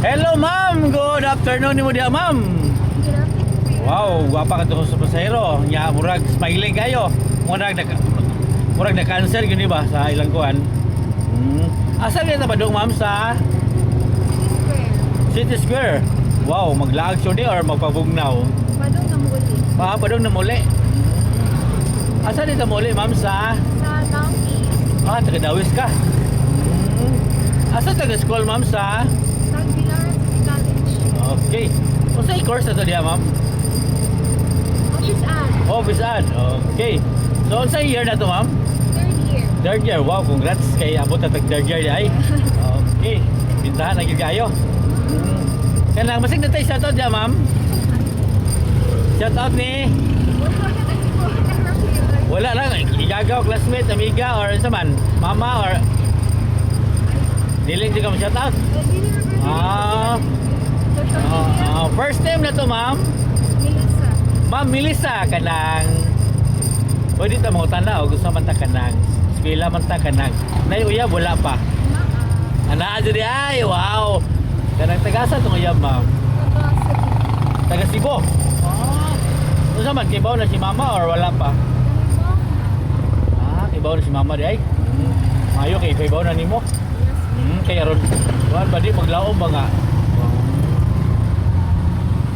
Hello ma'am, good afternoon mo dia ma'am. Wow, gwapa ka to sa pasahero. Nya murag smiling kayo. Murag na cancer gini ba sa ilang kuan. Asa kita ba dong ma'am sa City Square? Wow, maglaag siya di or magpabugnaw? Padong na muli. Padong na muli. Asa dito muli ma'am sa Sa Downey. taga Dawis ka. Asa taga school ma'am sa Sa Pilar College. Okay. Unsa course na to diya ma'am? Office ad. Office ad. Okay. So unsa year na to ma'am? Third year. Third year. Wow, congrats kay abot na tag third year di ay. Okay. Pintahan na gyud kayo. Kanang masig na tayo shout out diya ma'am. Shout out ni wala lang igagaw classmate, amiga or sa man, mama or diling di ka mo shout out. First time na to ma'am. Melissa. Ma'am Melissa kanang pwede ta mo tanaw gusto man ta kanang eskwela man ta kanang nay uyab wala pa ana di ay wow kanang tagasa tong uyab ma'am taga Cebu. Unsa man kibaw na si mama or wala pa? Kibaw na si mama di ay. Mayo kay kibaw na nimo. Kay aron wan ba di maglaom ba nga?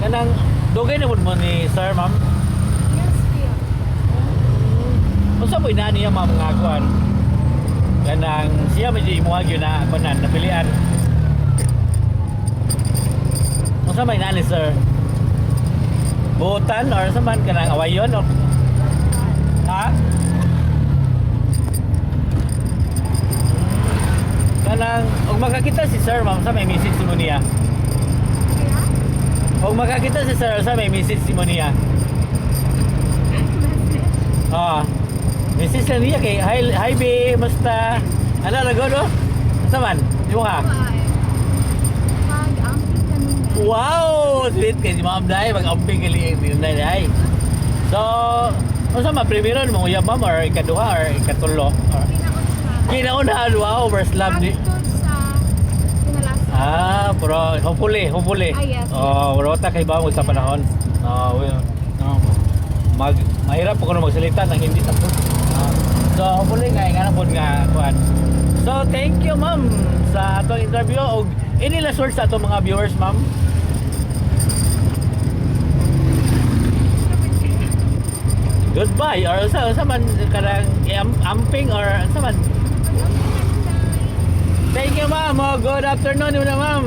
Kanang dugay na mo ni sir ma'am. Yes, dear. Unsa mo ina niya ma'am nga kuan? Kanang siya medyo imuhag yun na kunan napilian. Unsa may ina ni sir? Butan or sa man kanang awayon o ha? Kanang og makakita si sir ma'am sa may message mo niya. Og makakita si sir sa may message mo niya. Message lang niya kay hi be musta ano rago no? Sa man? Di mo ka? Mag-amping kanina. Wow! Sweet kay si ma'am dahil mag-amping kali yung dahil. So, unsa man primero mo uyab ma'am or ikaduha or ikatulo? Or kinaunahan, wow, first love ni. Hangtod sa kinalasa. Pero hopefully. Yes. Wala ta kay ba sa panahon. Mahirap po kuno magsalita nang hindi tapos. So hopefully nga po nga kuan. So thank you ma'am sa atong interview og ini la short sa atong mga viewers ma'am. Goodbye or sa man karang amping or sa man. Thank you ma'am. Good afternoon ma'am.